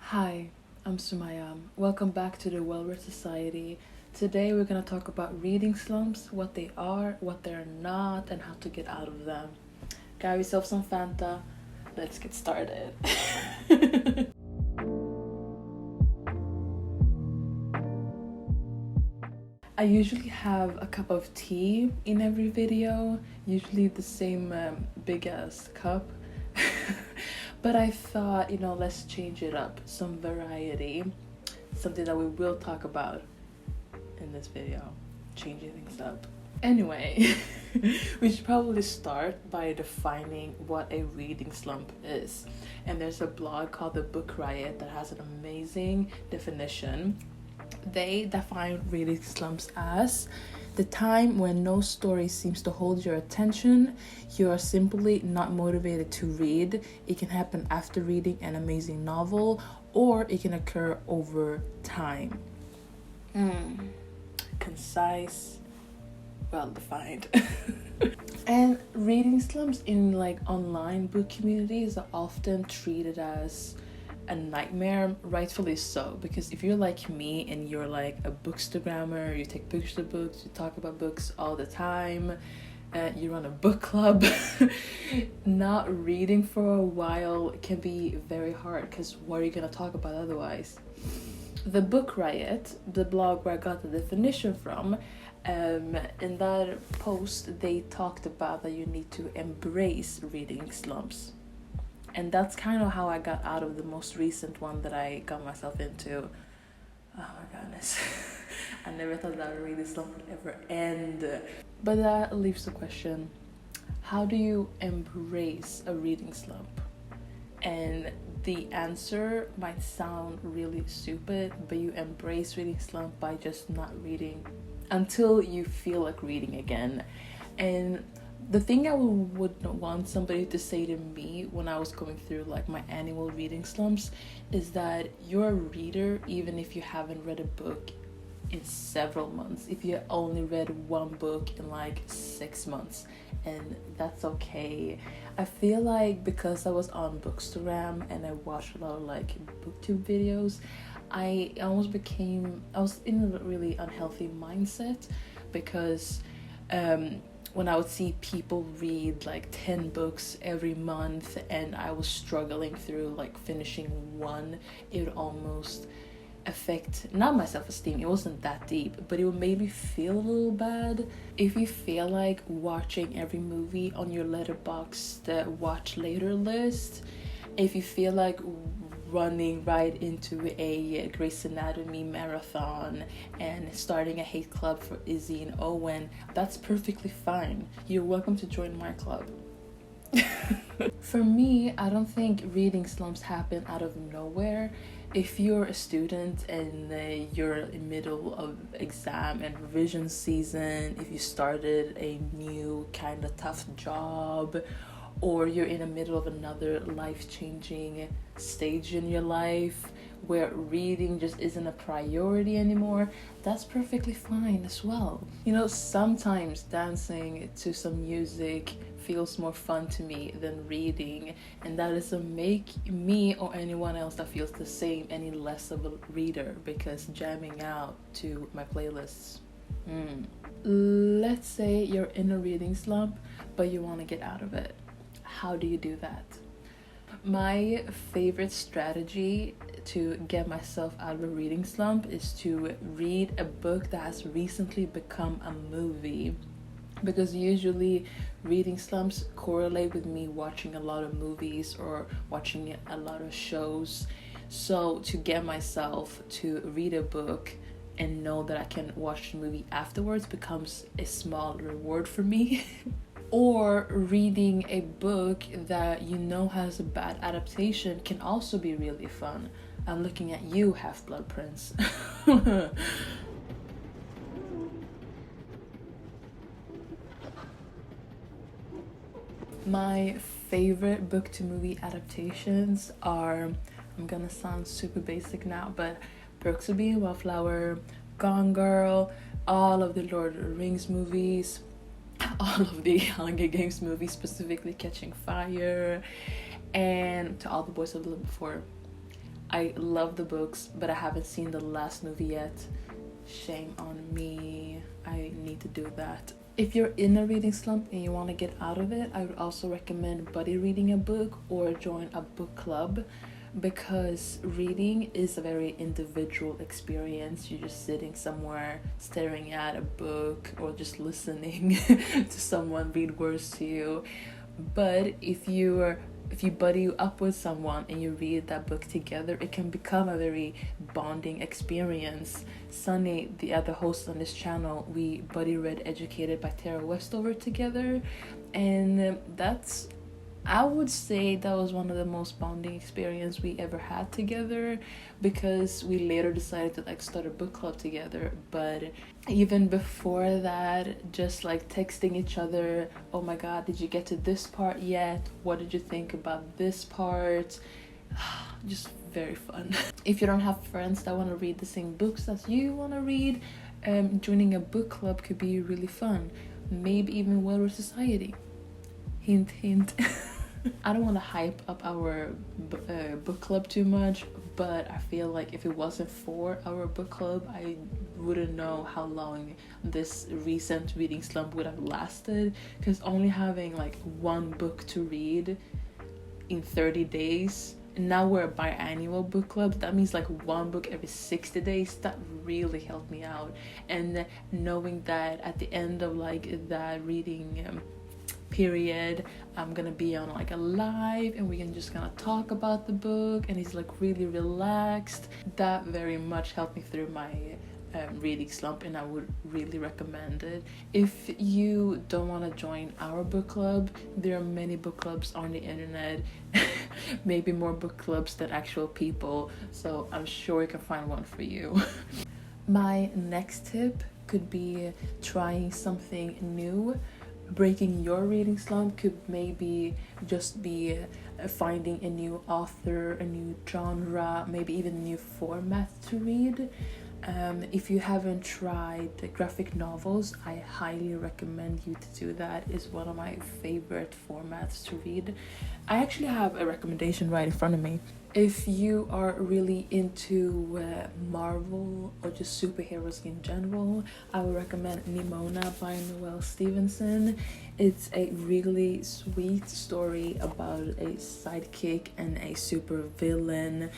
Hi, I'm Sumaya. Welcome back to the Well-Read Society. Today we're going to talk about reading slumps, what they are, what they're not, and how to get out of them. Grab yourself some Fanta. Let's get started. I usually have a cup of tea in every video, usually the same big ass cup. But I thought, let's change it up, some variety, something that we will talk about in this video, changing things up. Anyway, we should probably start by defining what a reading slump is. And there's a blog called The Book Riot that has an amazing definition. They define reading slumps as the time when no story seems to hold your attention, you are simply not motivated to read. It can happen after reading an amazing novel, or it can occur over time. Concise, well defined. And reading slumps in online book communities are often treated as a nightmare, rightfully so, because if you're like me and you're like a bookstagrammer, you take pictures of books, you talk about books all the time, you run a book club, not reading for a while can be very hard, because what are you going to talk about otherwise? The Book Riot, the blog where I got the definition from, in that post they talked about that you need to embrace reading slumps. And that's kind of how I got out of the most recent one that I got myself into. Oh my goodness. I never thought that reading slump would ever end. But that leaves the question, how do you embrace a reading slump? And the answer might sound really stupid, but you embrace reading slump by just not reading until you feel like reading again. And the thing I would want somebody to say to me when I was going through my annual reading slumps is that you're a reader even if you haven't read a book in several months, if you only read one book in 6 months, and that's okay. I feel like because I was on Bookstagram and I watched a lot of booktube videos, I was in a really unhealthy mindset because when I would see people read 10 books every month and I was struggling through finishing one, it would almost affect, not my self-esteem, it wasn't that deep, but it would make me feel a little bad. If you feel like watching every movie on your Letterboxd watch later list, if you feel like running right into a Grey's Anatomy marathon and starting a hate club for Izzy and Owen, that's perfectly fine. You're welcome to join my club. For me, I don't think reading slumps happen out of nowhere. If you're a student and you're in middle of exam and revision season, if you started a new kind of tough job, or you're in the middle of another life-changing stage in your life where reading just isn't a priority anymore, that's perfectly fine as well. Sometimes dancing to some music feels more fun to me than reading, and that doesn't make me or anyone else that feels the same any less of a reader because jamming out to my playlists. Let's say you're in a reading slump, but you want to get out of it. How do you do that? My favorite strategy to get myself out of a reading slump is to read a book that has recently become a movie, because usually reading slumps correlate with me watching a lot of movies or watching a lot of shows. So to get myself to read a book and know that I can watch the movie afterwards becomes a small reward for me. Or reading a book that has a bad adaptation can also be really fun. I'm looking at you, Half-Blood Prince. My favorite book to movie adaptations are, I'm gonna sound super basic now, but Perks of Being a Wallflower, Gone Girl, all of the Lord of the Rings movies, all of the Hunger Games movies, specifically Catching Fire, and To All the Boys I've Loved Before. I love the books, but I haven't seen the last movie yet. Shame on me. I need to do that. If you're in a reading slump and you want to get out of it, I would also recommend buddy reading a book or join a book club, because reading is a very individual experience. You're just sitting somewhere staring at a book or just listening to someone read words to you. But if you buddy up with someone and you read that book together, it can become a very bonding experience. Sunny, the other host on this channel, we buddy read Educated by Tara Westover together, and I would say that was one of the most bonding experience we ever had together, because we later decided to like start a book club together. But even before that, just like texting each other, oh my god, did you get to this part yet? What did you think about this part? Just very fun. If you don't have friends that want to read the same books as you want to read, joining a book club could be really fun. Maybe even Wellward Society. Hint, hint. I don't want to hype up our book club too much, but I feel like if it wasn't for our book club, I wouldn't know how long this recent reading slump would have lasted, because only having like one book to read in 30 days, and now we're a biannual book club, that means like one book every 60 days, that really helped me out. And knowing that at the end of like that reading period, I'm gonna be on like a live and we can just kind of talk about the book, and it's like really relaxed. That very much helped me through my reading slump, and I would really recommend it. If you don't want to join our book club, there are many book clubs on the internet. Maybe more book clubs than actual people, so I'm sure you can find one for you. My next tip could be trying something new. Breaking your reading slump could maybe just be finding a new author, a new genre, maybe even a new format to read. If you haven't tried graphic novels, I highly recommend you to do that. It's one of my favorite formats to read. I actually have a recommendation right in front of me. If you are really into Marvel or just superheroes in general, I would recommend Nimona by Noelle Stevenson. It's a really sweet story about a sidekick and a super villain.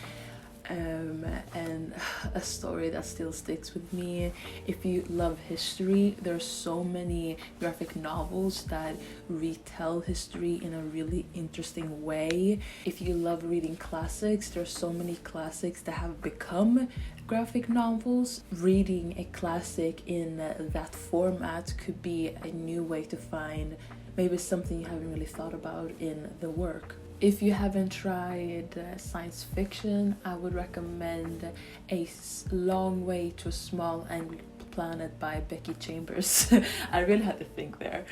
And a story that still sticks with me. If you love history, there's so many graphic novels that retell history in a really interesting way. If you love reading classics, there's so many classics that have become graphic novels. Reading a classic in that format could be a new way to find maybe something you haven't really thought about in the work. If you haven't tried science fiction, I would recommend A Long Way to a Small Angry Planet by Becky Chambers. I really had to think there.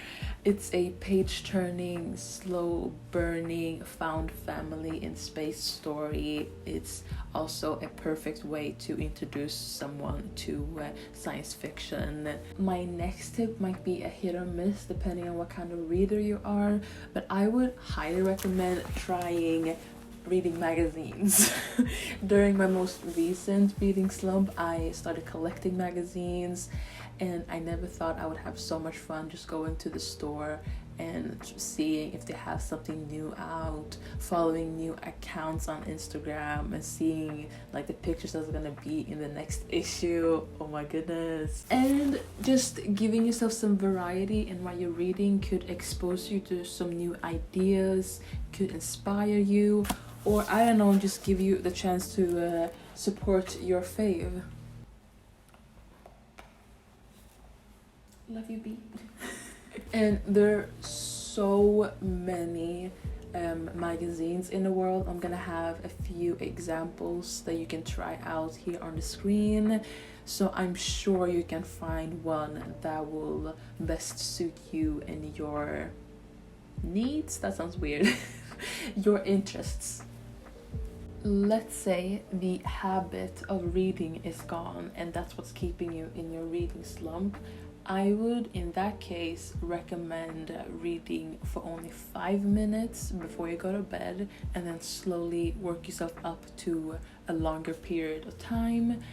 It's a page-turning, slow-burning, found family in space story. It's also a perfect way to introduce someone to science fiction. My next tip might be a hit or miss depending on what kind of reader you are, but I would highly recommend trying reading magazines. During my most recent reading slump, I started collecting magazines, and I never thought I would have so much fun just going to the store and seeing if they have something new out, following new accounts on Instagram and seeing like the pictures that's gonna be in the next issue. Oh my goodness. And just giving yourself some variety in what you're reading could expose you to some new ideas, could inspire you, or I don't know, just give you the chance to support your fave. Love you, B. And there are so many magazines in the world. I'm gonna have a few examples that you can try out here on the screen, so I'm sure you can find one that will best suit you and your needs. That sounds weird. Your interests. Let's say the habit of reading is gone and that's what's keeping you in your reading slump. I would, in that case, recommend reading for only 5 minutes before you go to bed, and then slowly work yourself up to a longer period of time.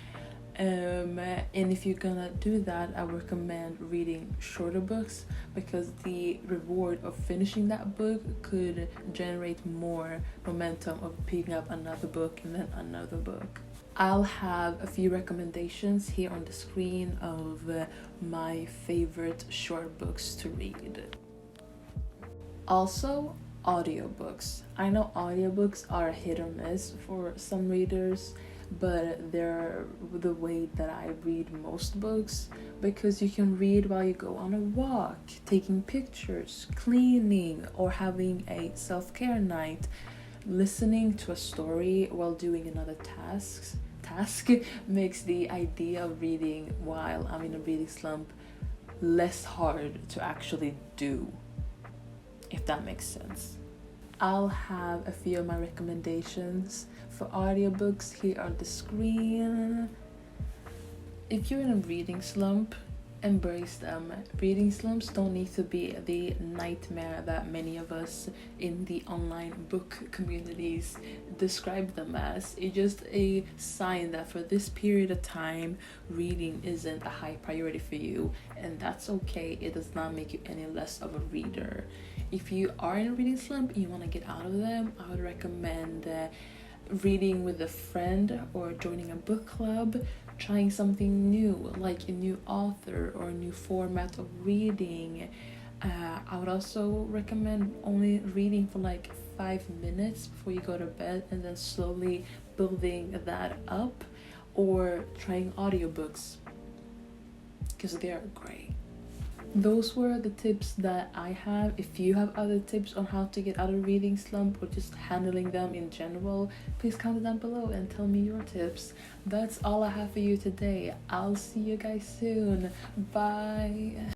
And if you're gonna do that, I recommend reading shorter books, because the reward of finishing that book could generate more momentum of picking up another book and then another book. I'll have a few recommendations here on the screen of my favorite short books to read. Also, audiobooks. I know audiobooks are a hit or miss for some readers, but they're the way that I read most books, because you can read while you go on a walk, taking pictures, cleaning, or having a self-care night. Listening to a story while doing another task makes the idea of reading while I'm in a reading slump less hard to actually do, if that makes sense. I'll have a few of my recommendations for audiobooks here on the screen. If you're in a reading slump, embrace them. Reading slumps don't need to be the nightmare that many of us in the online book communities describe them as. It's just a sign that for this period of time, reading isn't a high priority for you, and that's okay. It does not make you any less of a reader. If you are in a reading slump and you want to get out of them, I would recommend reading with a friend or joining a book club, trying something new, like a new author or a new format of reading. I would also recommend only reading for like 5 minutes before you go to bed, and then slowly building that up, or trying audiobooks, because they are great. Those were the tips that I have. If you have other tips on how to get out of reading slump or just handling them in general, please comment down below and tell me your tips. That's all I have for you today. I'll see you guys soon. Bye.